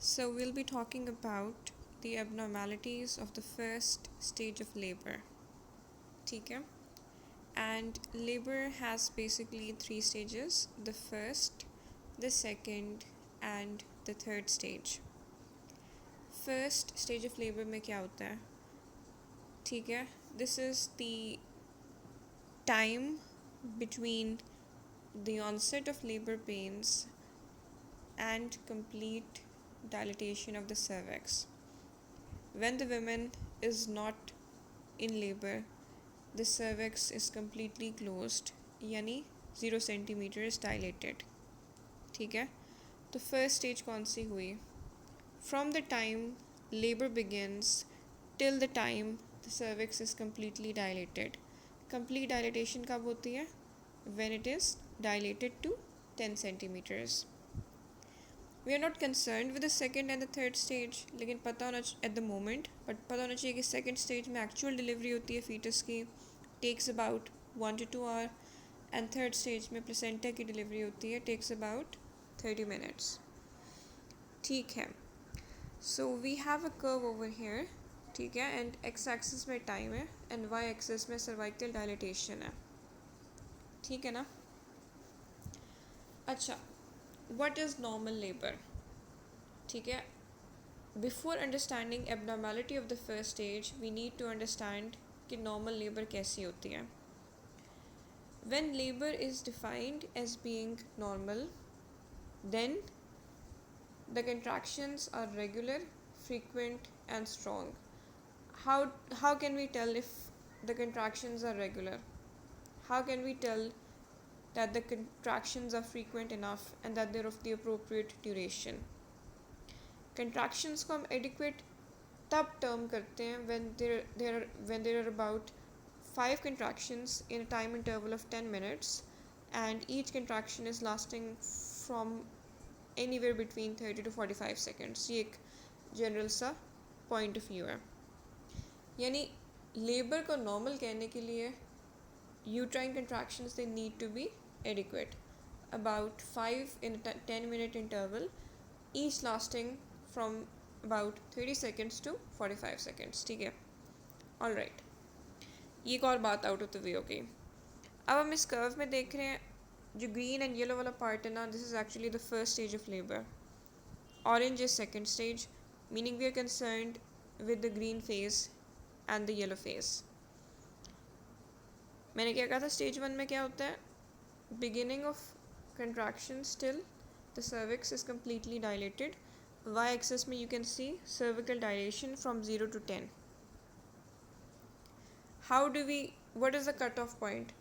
So, we'll be talking about the abnormalities of the first stage of labor. ठीक है? And labor has basically three stages: the first, the second, and the third stage. First stage of labor में क्या होता है? ठीक है? This is the time between the onset of labor pains and complete dilatation of the cervix. When the woman is not in labor, the cervix is completely closed, यानी 0 centimeter is dilated. ठीक है? तो first stage कौन सी हुई? From the time labor begins till the time the cervix is completely dilated. Complete dilatation कब होती है? When it is dilated to 10 centimeters. We are not concerned with the second and the third stage, लेकिन पता होना at the moment, but पता होना चाहिए कि second stage में actual delivery होती है fetus की, takes about 1 to 2 hours, and third stage में placenta की delivery होती है, takes about 30 minutes. ठीक है. So we have a curve over here, ठीक है, and x axis में time है and y axis में cervical dilatation है. ठीक है ना? अच्छा, what is normal labor? ठीक है. Before understanding abnormality of the first stage, we need to understand कि normal labor कैसी होती है. When labor is defined as being normal, then the contractions are regular, frequent, and strong. How can we tell if the contractions are regular? How can we tell that the contractions are frequent enough and that they're of the appropriate duration? Contractions को हम adequate तब term करते हैं when there are about 5 contractions in a time interval of 10 minutes and each contraction is lasting from anywhere between 30 to 45 seconds. ये एक general सा point of view है. यानी labor को normal कहने के लिए uterine contractions they need to be adequate, about 5 in a 10-minute interval, each lasting from about 30 seconds to 45 seconds. ठीक है? All right. ये एक और बात out of the way हो गई. अब हम इस curve में देख रहे हैं जो green and yellow वाला part है ना, this is actually the first stage of labor. Orange is second stage, meaning we are concerned with the green phase and the yellow phase. मैंने क्या कहा था stage 1 में क्या होता है? Beginning of contractions till the cervix is completely dilated. Y-axis में you can see cervical dilation from 0 to 10. What is the cutoff point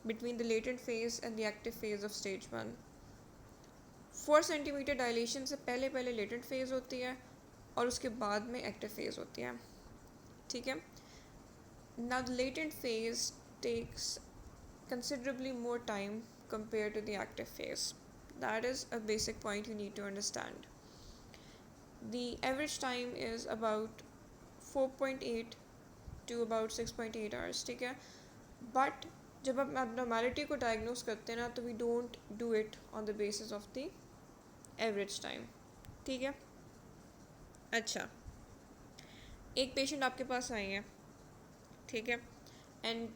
between the latent phase and the active phase of stage 1? 4 centimeter dilation से पहले latent phase होती है और उसके बाद में active phase होती है. ठीक है? Now the latent phase takes considerably more time compared to the active phase. That is a basic point you need to understand. The average time is about 4.8 to about 6.8 hours. ठीक है? But जब हम abnormality को diagnose करते हैं ना तो we don't do it on the basis of the average time. ठीक है? अच्छा, एक पेशेंट आपके पास आई है, ठीक है, एंड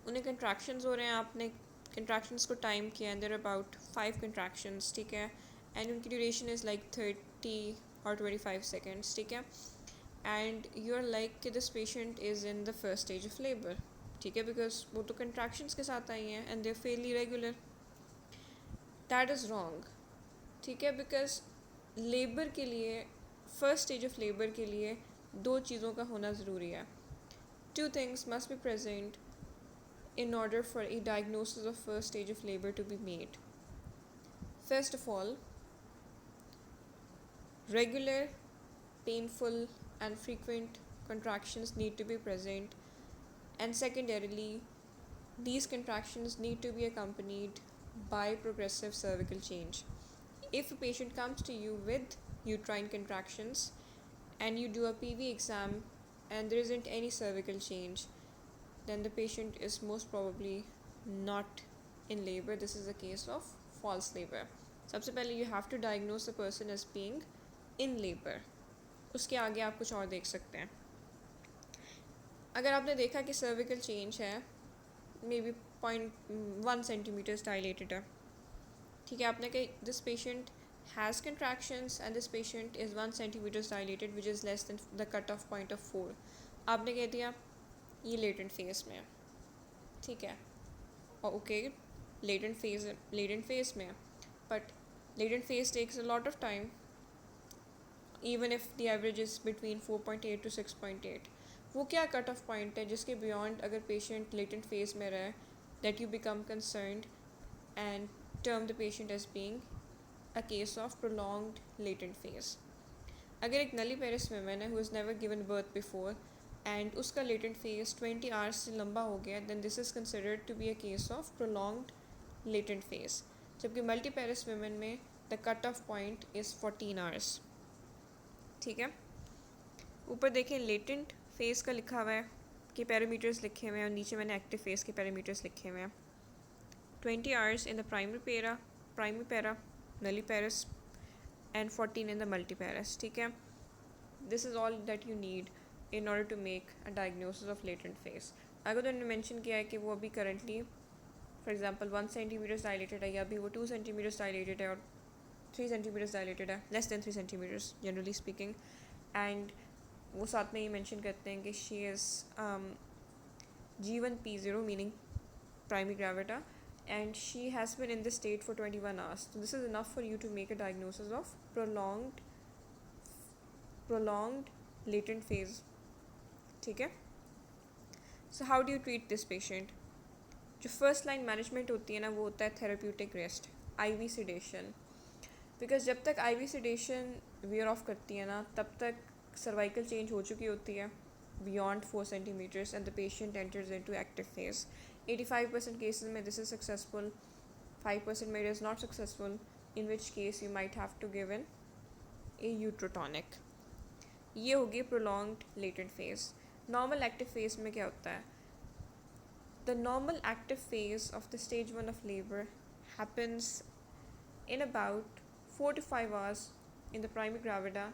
उन्हें कंट्रैक्शंस हो रहे हैं, आपने कंट्रैक्शंस को टाइम किया एंड देयर अबाउट 5 कंट्रैक्शंस, ठीक है, एंड उनकी ड्यूरेशन इज़ लाइक 30 और 25 सेकेंड्स, ठीक है, एंड यू आर लाइक कि this patient is in the first stage of labour, ठीक है, बिकॉज वो तो कंट्रैक्शंस के साथ आई हैं and they are fairly regular. That is wrong. ठीक है, बिकॉज लेबर के लिए, फर्स्ट स्टेज ऑफ लेबर के लिए 2 चीज़ों का होना ज़रूरी है. 2 things must be present in order for a diagnosis of first stage of labor to be made. First of all, regular, painful and frequent contractions need to be present, and secondarily, these contractions need to be accompanied by progressive cervical change. If a patient comes to you with uterine contractions and you do a PV exam and there isn't any cervical change, then the patient is most probably not in labor. This is a case of false labor. सबसे पहले you have to diagnose the person as being in labour. उसके आगे आप कुछ और देख सकते हैं। अगर आपने देखा कि सर्विकल चेंज है, मे बी 0.1 डायलेटेड है, ठीक है, आपने कहा this patient has contractions and this patient is 1 cm dilated which is less than the cut off point of 4, आपने कह दिया ये लेटेंट फेज में है, ठीक है, और ओके लेटेंट फेज में है, but latent phase takes a lot of time even if the average is between 4.8 to 6.8. वो क्या कट ऑफ पॉइंट है जिसके बियॉन्ड अगर पेशेंट लेटेंट फेज में रहे that you become concerned and term the patient as being a case of prolonged latent phase. अगर एक नली पेरिस woman है who has never given birth before and उसका latent phase 20 hours से लंबा हो गया, then this is considered to be a case of prolonged latent phase. जबकि multiparous women में the cut off point is 14 hours. ठीक है, ऊपर देखें लेटेंट फेज का लिखा हुआ है कि पैरामीटर्स लिखे हुए हैं और नीचे मैंने एक्टिव फेज के पैरामीटर्स लिखे हुए हैं. 20 hours in the primary para nulliparous and 14 in the multiparous. ठीक है, this is all that you need in order to make a diagnosis of latent phase. अगर तो उन्होंने मेंशन किया है कि वो अभी currently for example 1 cm dilated है या अभी वो 2 cm डायलेटेड है और 3 cm डायलेटेड है, less than 3 cm generally speaking, and वो साथ में ये मेंशन करते हैं कि she is G1P0 meaning primary gravida and she has been in this state for 21 hours. So this is enough for you to make a diagnosis of prolonged latent phase. ठीक है, so how do you treat this patient? जो first line management होती है ना वो होता है therapeutic rest, IV sedation, because जब तक IV sedation वेयर ऑफ करती है ना तब तक सर्वाइकल चेंज हो चुकी होती है beyond 4 centimeters and the patient enters into active phase. 85% cases में this is successful, 5% में it is not successful, in which case you might have to give in a uterotonic. ये होगी prolonged latent phase. Normal active phase में क्या होता है? The normal active phase of the stage 1 of labor happens in about 4 to 5 hours in the primary gravida,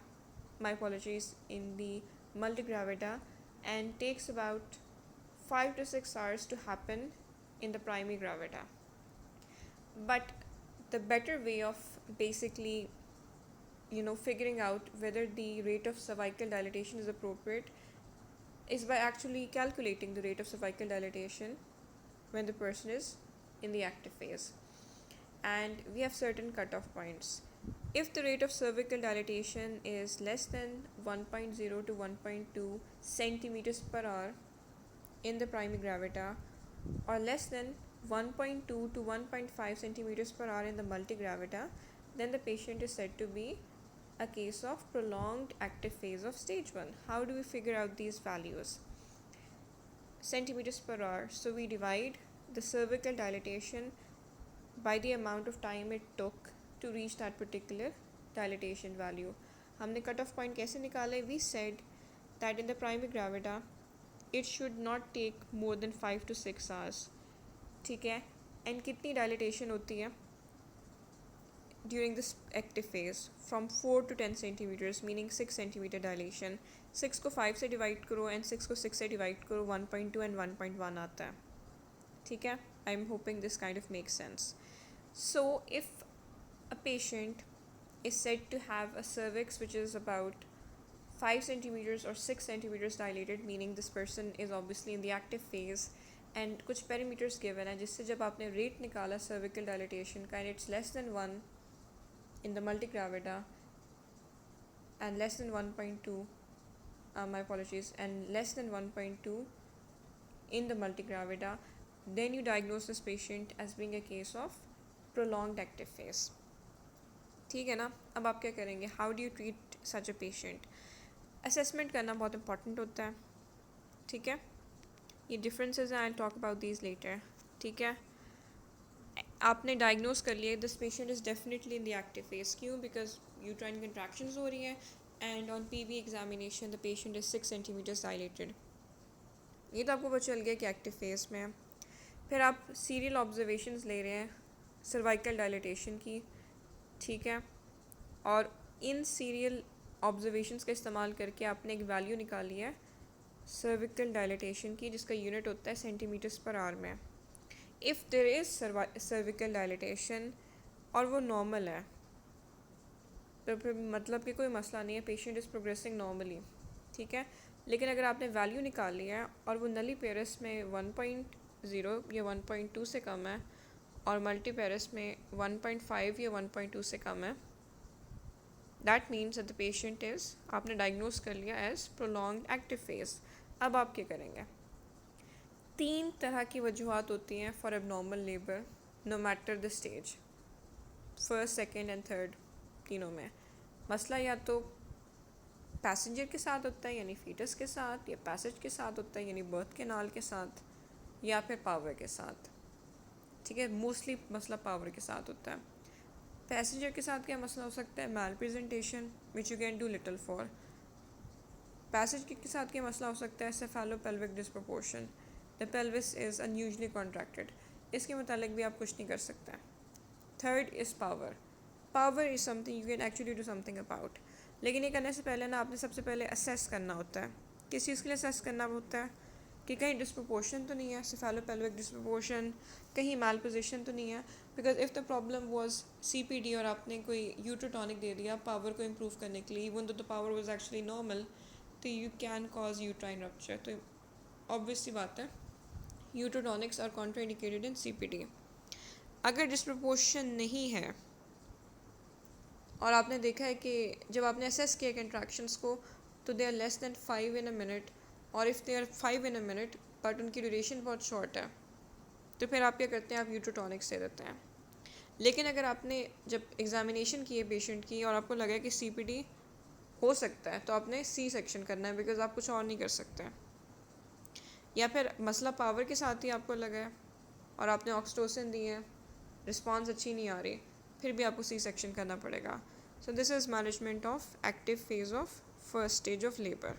my apologies, in the multigravida, and takes about 5 to 6 hours to happen in the primary gravida. But the better way of basically figuring out whether the rate of cervical dilatation is appropriate is by actually calculating the rate of cervical dilatation when the person is in the active phase. And we have certain cutoff points. If the rate of cervical dilatation is less than 1.0 to 1.2 centimeters per hour in the primary gravida or less than 1.2 to 1.5 centimeters per hour in the multigravida, then the patient is said to be a case of prolonged active phase of stage 1. How do we figure out these values? Centimeters per hour. So we divide the cervical dilatation by the amount of time it took to reach that particular dilatation value. हमने cut off point कैसे निकाले? We said that in the primary gravida it should not take more than 5 to 6 hours. ठीक है, and कितनी dilatation होती है during this active phase? From 4 to 10 centimeters, meaning 6 centimeter dilation. 6 को 5 से डिवाइड करो एंड 6 को 6 से डिवाइड करो, 1.2 एंड 1.1 आता है. ठीक है, I am hoping this kind of makes sense. So if a patient is said to have a cervix which is about 5 centimeters or 6 centimeters dilated, meaning this person is obviously in the active phase, and कुछ parameters given है जिससे जब आपने rate निकाला cervical dilatation का and it's less than 1 in the multigravida and less than 1.2 my apologies and less than 1.2 in the multigravida, then you diagnose this patient as being a case of prolonged active phase. ठीक है ना, अब आप क्या करेंगे? How do you treat such a patient? Assessment करना बहुत important होता है. ठीक है, ये डिफरेंसेस हैं, I talk about these later. ठीक है, आपने डायग्नोज कर लिया this patient is definitely in the active phase. क्यों? बिकॉज यूट्राइन कंट्रैक्शंस हो रही हैं and on PV examination the patient is 6 centimeters dilated. ये तो आपको पता चल गया कि एक्टिव फेज में है. फिर आप सीरियल ऑब्जर्वेशंस ले रहे हैं सर्वाइकल डायलिटेशन की. ठीक है, और इन सीरियल ऑब्जर्वेशंस का इस्तेमाल करके आपने एक वैल्यू निकाली है सर्विकल डायलिटेशन की, जिसका यूनिट होता है सेंटीमीटर्स पर आवर में. If there is cervical dilatation और वो नॉर्मल है, तो फिर मतलब कि कोई मसला नहीं है, पेशेंट इज़ प्रोग्रेसिंग नॉर्मली. ठीक है. लेकिन अगर आपने वैल्यू निकाली है और वो नली पेरस में 1.0 या 1.2 से कम है और मल्टी पेरस में 1.5 या 1.2 से कम है, that means that the patient is, आपने डायग्नोज कर लिया एज प्रोलॉन्ग्ड एक्टिव फेज. अब आप क्या करेंगे? 3 तरह की वजूहत होती हैं for abnormal labour, no matter the stage, first, second and third, तीनों में. मसला या तो पैसेंजर के साथ होता है यानी फीटस के साथ, या पैसेज के साथ होता है यानी बर्थ कैनाल के साथ, या फिर पावर के साथ. ठीक है. मोस्टली मसला पावर के साथ होता है. पैसेंजर के साथ क्या मसला हो सकता है? Malpresentation which you can do little for. Passage के साथ क्या मसला हो सकता है? Cephalopelvic disproportion, the pelvis is unusually contracted. इसके मुतालिक भी आप कुछ नहीं कर सकते. Third is power. Power is something you can actually do something about. लेकिन ये करने से पहले ना आपने सबसे पहले असेस करना होता है. किस चीज़ के लिए असेस करना होता है? कि कहीं डिस्प्रोपोर्शन तो नहीं है, सेफेलोपेल्विक डिस्प्रोपोर्शन, कहीं मैल पोजिशन तो नहीं है. Because if the problem was CPD और आपने कोई यूट्रोटॉनिक दे दिया पावर को इम्प्रूव करने के लिए, even though the power was actually normal, तो you can cause uterine rupture. तो ऑब्वियस सी बात है, uterotonics are contraindicated in CPD. अगर डिस्प्रोपोर्शन नहीं है और आपने देखा है कि जब आपने असेस किया कंट्रैक्शंस को तो they are less than 5 in a minute, और if they are 5 in a minute but उनकी ड्यूरेशन बहुत शॉर्ट है, तो फिर आप क्या करते हैं? आप यूट्रोटॉनिक्स दे देते हैं. लेकिन अगर आपने जब एग्जामिनेशन की है पेशेंट की और आपको लगा कि CPD हो सकता है, तो आपने C सेक्शन करना है, बिकॉज आप कुछ और नहीं कर सकते. या फिर मसला पावर के साथ ही आपको लगा है और आपने ऑक्सीटोसिन दी है, रिस्पॉन्स अच्छी नहीं आ रही, फिर भी आपको C सेक्शन करना पड़ेगा. So this is management of active phase of first stage of labor.